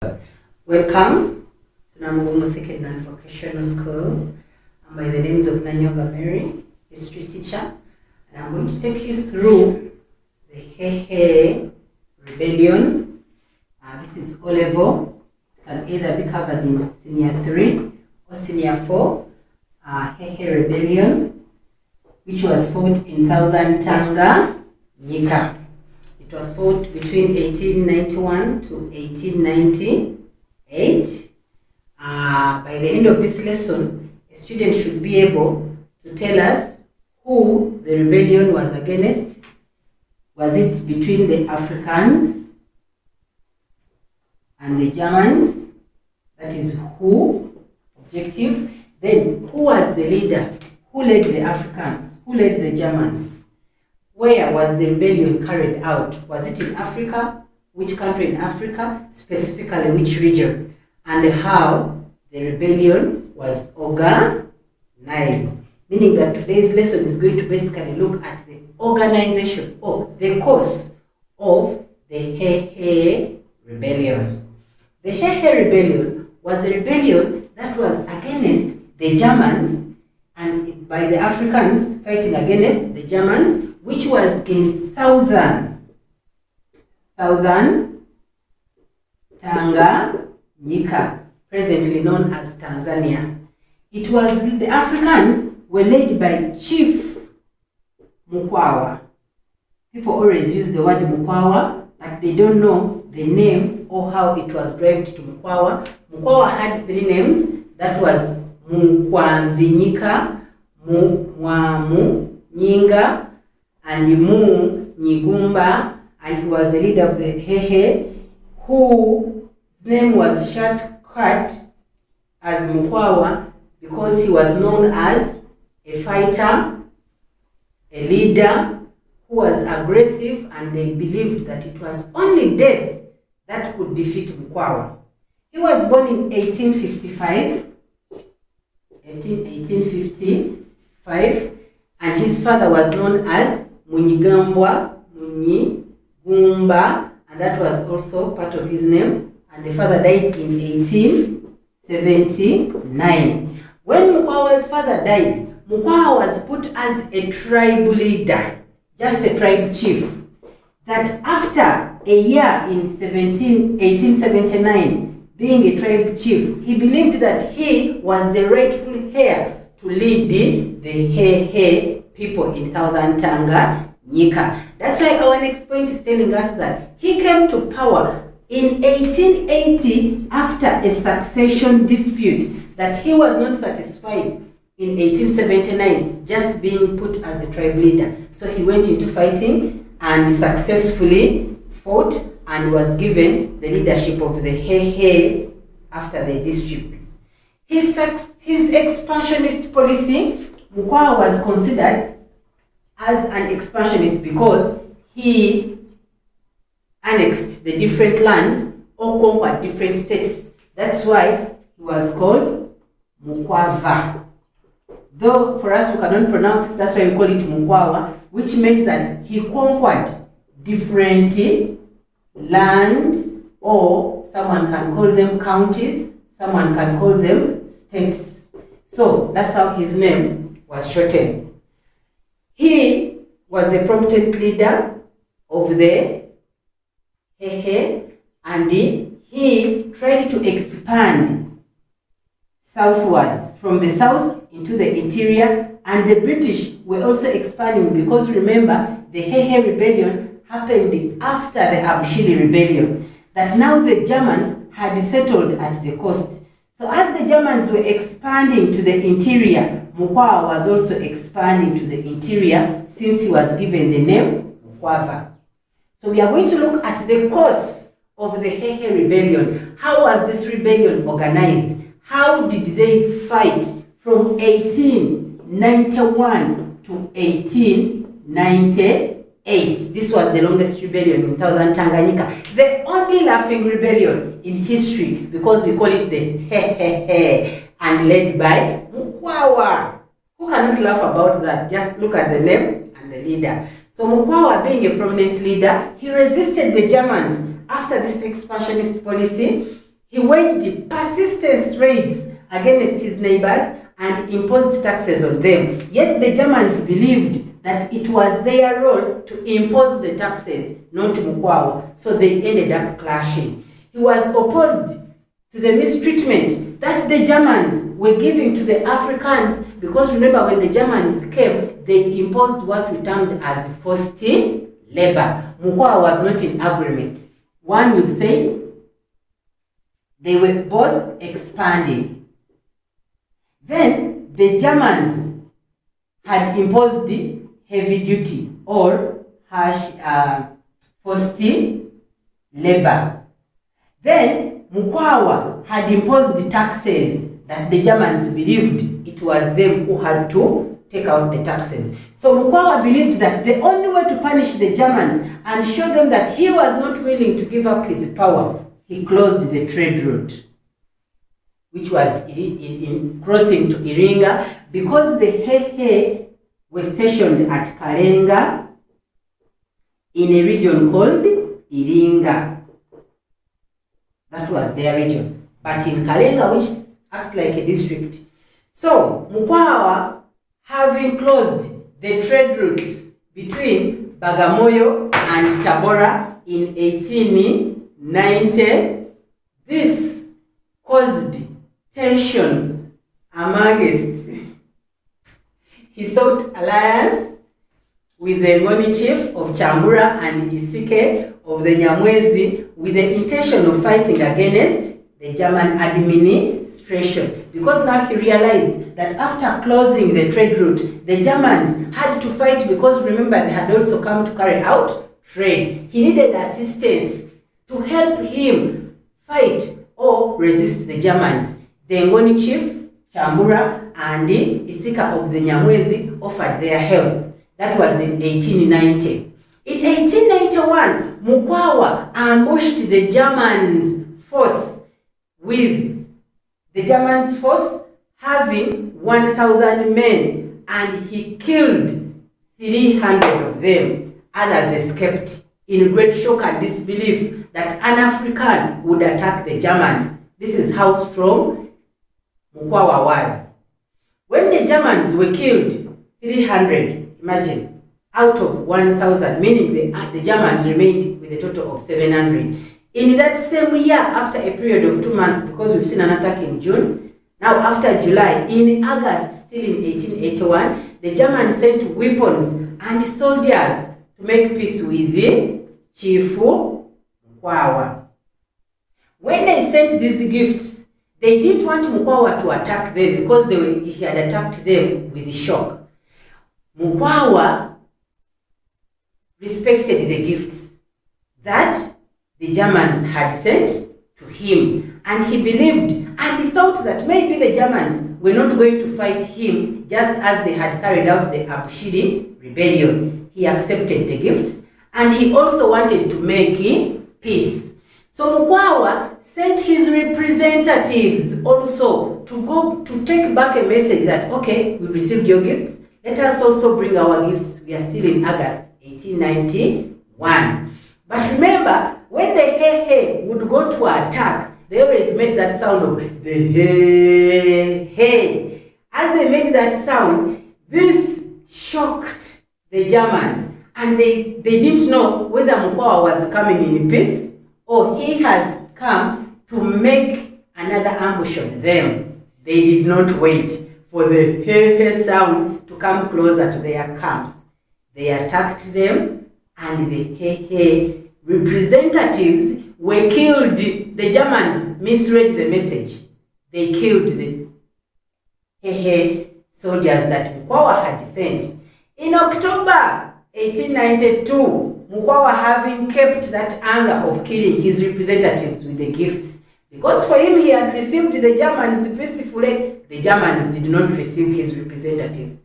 Welcome to Namugongo Second Non-Vocational School. I'm by the names of Mary, history teacher, and I'm going to take you through the Hehe Rebellion. This is O level. It can either be covered in Senior 3 or Senior 4. Hehe Rebellion, which was fought in Southern Tanganyika. It was fought between 1891 to 1898. By the end of this lesson, a student should be able to tell us who the rebellion was against. Was it between the Africans and the Germans? That is who, objective. Then who was the leader? Who led the Africans? Who led the Germans? Where was the rebellion carried out? Was it in Africa? Which country in Africa? Specifically, which region? And how the rebellion was organized. Meaning that today's lesson is going to basically look at the organization or the cause of the Hehe Rebellion. The Hehe Rebellion was a rebellion that was against the Germans and by the Africans fighting against the Germans, which was in Southern Tanganyika, presently known as Tanzania. It was the Africans were led by Chief Mukwawa. People always use the word Mukwawa, but they don't know the name or how it was derived to Mukwawa. Mukwawa had 3 names. That was Mukwamvinyika, Nyinga, and Mu Nyigumba, and he was the leader of the Hehe, whose name was shortcut as Mukwawa because he was known as a fighter, a leader who was aggressive, and they believed that it was only death that could defeat Mukwawa. He was born in 1855, and his father was known as Munyigumba, and that was also part of his name. And the father died in 1879. When Mukwawa's father died, Mukwawa was put as a tribe leader, just a tribe chief. That after a year in 1879, being a tribe chief, he believed that he was the rightful heir to lead the Hehe people in Southern Tanganyika. That's why our next point is telling us that he came to power in 1880 after a succession dispute that he was not satisfied in 1879 just being put as a tribe leader. So he went into fighting and successfully fought and was given the leadership of the Hehe after the dispute. His expansionist policy, Mukwawa was considered as an expansionist because he annexed the different lands or conquered different states. That's why he was called Mukwava. Though for us we cannot pronounce it, that's why we call it Mukwawa, which meant that he conquered different lands, or someone can call them counties, someone can call them states. So that's how his name was shortened. He was a prominent leader of the Hehe, and he tried to expand southwards from the south into the interior, and the British were also expanding because remember the Hehe Rebellion happened after the Abushiri Rebellion, that now the Germans had settled at the coast. So as the Germans were expanding to the interior, Mukwawa was also expanding to the interior since he was given the name Mukwava. So we are going to look at the cause of the Hehe Rebellion. How was this rebellion organized? How did they fight from 1891 to 1898? This was the longest rebellion in Southern Tanganyika. The only laughing rebellion in history because we call it the Hehe, and led by Mukwawa. Who cannot laugh about that? Just look at the name and the leader. So Mukwawa, being a prominent leader, he resisted the Germans after this expansionist policy, He waged persistent raids against his neighbors and imposed taxes on them. Yet the Germans believed that it was their role to impose the taxes, not Mukwawa, so they ended up clashing. He was opposed to the mistreatment that the Germans were giving to the Africans, because remember, when the Germans came, they imposed what we termed as forced labor. Mukwawa was not in agreement. One would say they were both expanding. Then the Germans had imposed heavy duty or harsh forced labor. Then Mukwawa had imposed the taxes that the Germans believed it was them who had to take out the taxes. So Mukwawa believed that the only way to punish the Germans and show them that he was not willing to give up his power, he closed the trade route, which was in crossing to Iringa, because the Hehe were stationed at Kalenga in a region called Iringa. That was their region. But in Kalenga, which acts like a district. So Mukwawa, having closed the trade routes between Bagamoyo and Tabora in 1890, this caused tension amongst. He sought alliance with the Ngoni chief of Chambura and Isike of the Nyamwezi with the intention of fighting against the German administration, because now he realized that after closing the trade route, the Germans had to fight, because remember, they had also come to carry out trade. He needed assistance to help him fight or resist the Germans. The Ngoni chief, Chambura, and Isika of the Nyamwezi offered their help. That was in 1890. In 1891, Mukwawa ambushed the Germans' force, with the Germans' force having 1,000 men, and he killed 300 of them. Others escaped in great shock and disbelief that an African would attack the Germans. This is how strong Mukwawa was. When the Germans were killed, 300, imagine, out of 1,000, meaning the Germans remained with a total of 700. In that same year, after a period of 2 months, because we've seen an attack in June, now after July, in August, still in 1881, the Germans sent weapons and soldiers to make peace with the Chief Mukwawa. When they sent these gifts, they didn't want Mukwawa to attack them, because he had attacked them with shock. Mukwawa respected the gifts that the Germans had sent to him, and he believed and he thought that maybe the Germans were not going to fight him, just as they had carried out the Abushiri Rebellion. He accepted the gifts, and he also wanted to make peace. So Mukwawa sent his representatives also to go to take back a message that, okay, we received your gifts, let us also bring our gifts. We are still in August 1891. But remember, when the Hehe would go to attack, they always made that sound of the Hehe. As they made that sound, this shocked the Germans, and they didn't know whether Mukwawa was coming in peace or he had come to make another ambush on them. They did not wait for the Hehe sound to come closer to their camps. They attacked them, and the Hehe representatives were killed. The Germans misread the message. They killed the Hehe soldiers that Mukwawa had sent. In October 1892, Mukwawa, having kept that anger of killing his representatives with the gifts, because for him he had received the Germans peacefully, the Germans did not receive his representatives.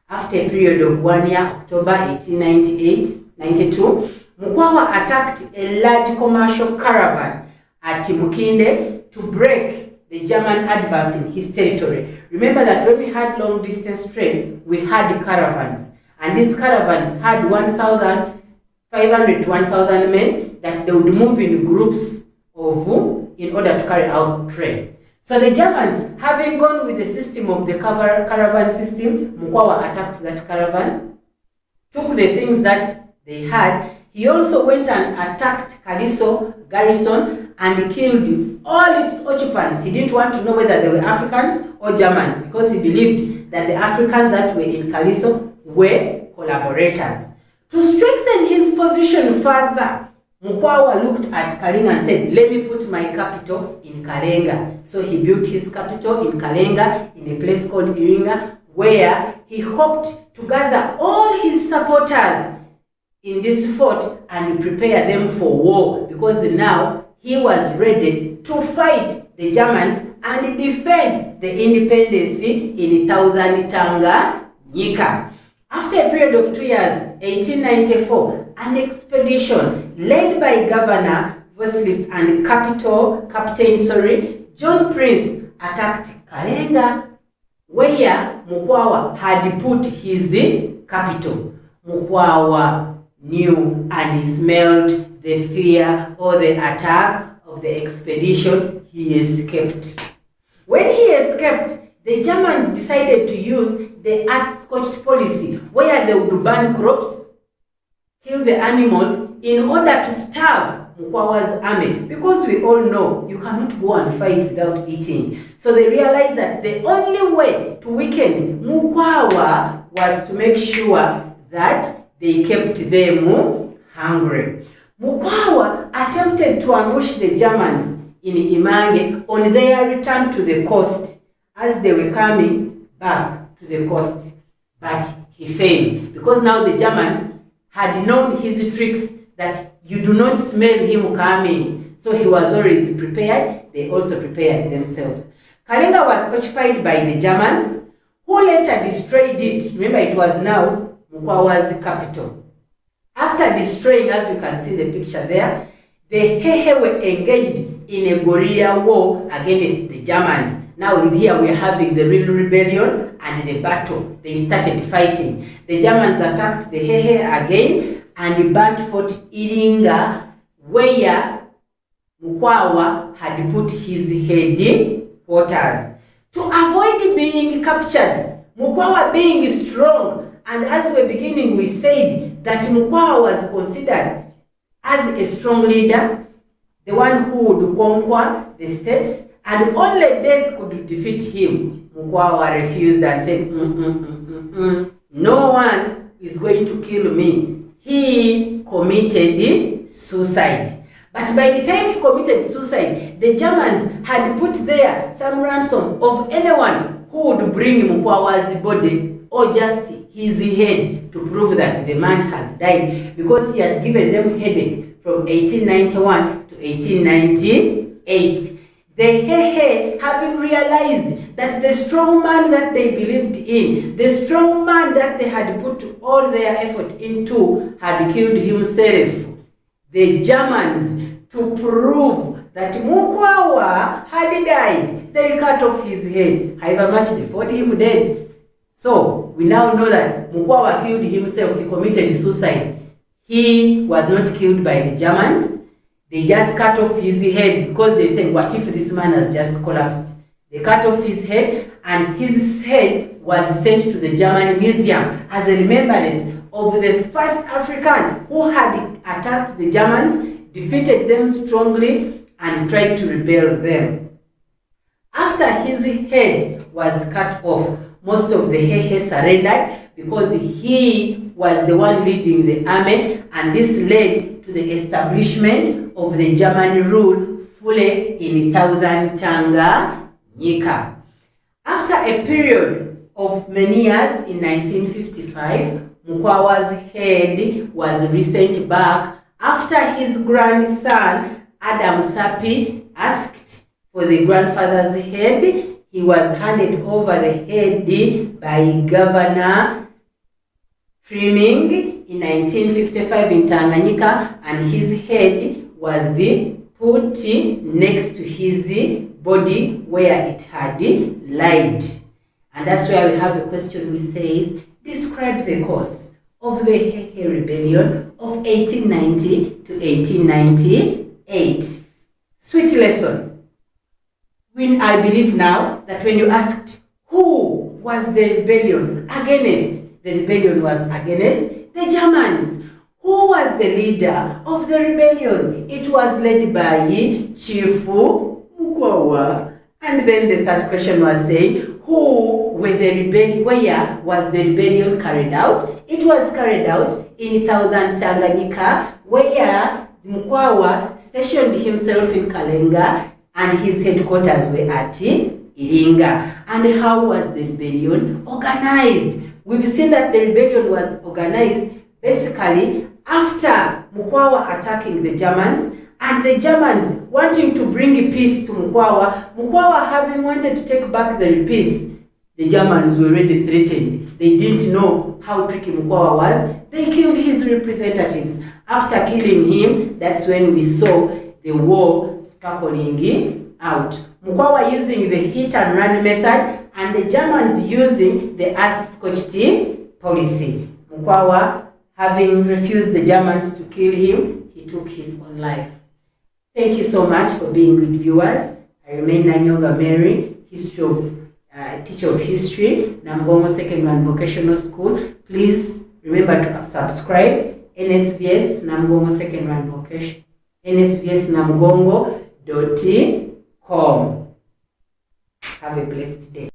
After a period of 1 year, October 1892, Mukwawa attacked a large commercial caravan at Mukinde to break the German advance in his territory. Remember that when we had long distance trade, we had caravans, and these caravans had 1,500 to 1,000 men that they would move in groups of in order to carry out trade. So the Germans, having gone with the system of the caravan system, Mukwawa attacked that caravan, took the things that they had. He also went and attacked Kaliso garrison and killed all its occupants. He didn't want to know whether they were Africans or Germans, because he believed that the Africans that were in Kaliso were collaborators. To strengthen his position further, Mukwawa looked at Kalinga and said, let me put my capital in Kalenga. So he built his capital in Kalenga, in a place called Iringa, where he hoped to gather all his supporters in this fort and prepare them for war, because now he was ready to fight the Germans and defend the independence in Southern Tanganyika. After a period of 2 years, 1894, an expedition led by Governor Voslis and Captain John Prince attacked Kalenga, where Mukwawa had put his capital. Mukwawa knew and smelled the fear or the attack of the expedition. He escaped. When he escaped, the Germans decided to use the earth-scorched policy, where they would burn crops, kill the animals, in order to starve Mukwawa's army. Because we all know you cannot go and fight without eating. So they realized that the only way to weaken Mukwawa was to make sure that they kept them hungry. Mukwawa attempted to ambush the Germans in Imange on their return to the coast as they were coming back to the coast. But he failed, because now the Germans had known his tricks that you do not smell him coming. So he was always prepared. They also prepared themselves. Kalenga was occupied by the Germans, who later destroyed it. Remember, it was now Mukwawa's capital. After destroying, as you can see the picture there, the Hehe were engaged in a guerrilla war against the Germans. Now here we are having the real rebellion and the battle. They started fighting. The Germans attacked the Hehe again and burnt Fort Iringa, where Mukwawa had put his headquarters. To avoid being captured, Mukwawa being strong, and as we're beginning, we said that Mukwawa was considered as a strong leader, the one who would conquer the states, and only death could defeat him. Mukwawa refused and said, no one is going to kill me. He committed suicide. But by the time he committed suicide, the Germans had put there some ransom of anyone who would bring Mukwawa's body or just his head to prove that the man has died, because he had given them headache from 1891 to 1898. The Hehe, having realized that the strong man that they believed in, the strong man that they had put all their effort into, had killed himself. The Germans, to prove that Mukwawa had died, they cut off his head. However much they found him dead. So we now know that Mukwawa killed himself. He committed suicide. He was not killed by the Germans. They just cut off his head, because they said, what if this man has just collapsed? They cut off his head, and his head was sent to the German museum as a remembrance of the first African who had attacked the Germans, defeated them strongly, and tried to rebel them. After his head was cut off, most of the Hehe surrendered, because he was the one leading the army, and this led to the establishment of the German rule fully in Southern Tanganyika. After a period of many years, in 1955, Mukwawa's head was resent back after his grandson, Adam Sapi, asked for the grandfather's head. He was handed over the head by Governor Trimming in 1955 in Tanganyika, and his head was put next to his body where it had lied. And that's where we have a question which says, describe the cause of the Hehe Rebellion of 1890 to 1898. Sweet lesson. I believe now that when you asked who was the rebellion against, the rebellion was against the Germans. Who was the leader of the rebellion? It was led by Chief Mukwawa. And then the third question was saying, who were the rebellion? Where was the rebellion carried out? It was carried out in southern Tanganyika, where Mukwawa stationed himself in Kalenga and his headquarters were at Iringa. And how was the rebellion organized? We've seen that the rebellion was organized basically after Mukwawa attacking the Germans, and the Germans wanting to bring peace to Mukwawa. Mukwawa having wanted to take back the peace, the Germans were already threatened. They didn't know how tricky Mukwawa was. They killed his representatives. After killing him, that's when we saw the war sparkling out. Mukwawa using the hit and run method, and the Germans using the earth-scorched policy. Mukwawa, having refused the Germans to kill him, he took his own life. Thank you so much for being good viewers. I remain Nanyonga Mary, teacher of history, Namugongo Second Run Vocational School. Please remember to subscribe. NSVS Namugongo Second Run Vocation. NSVSnamugongo.com. Have a blessed day.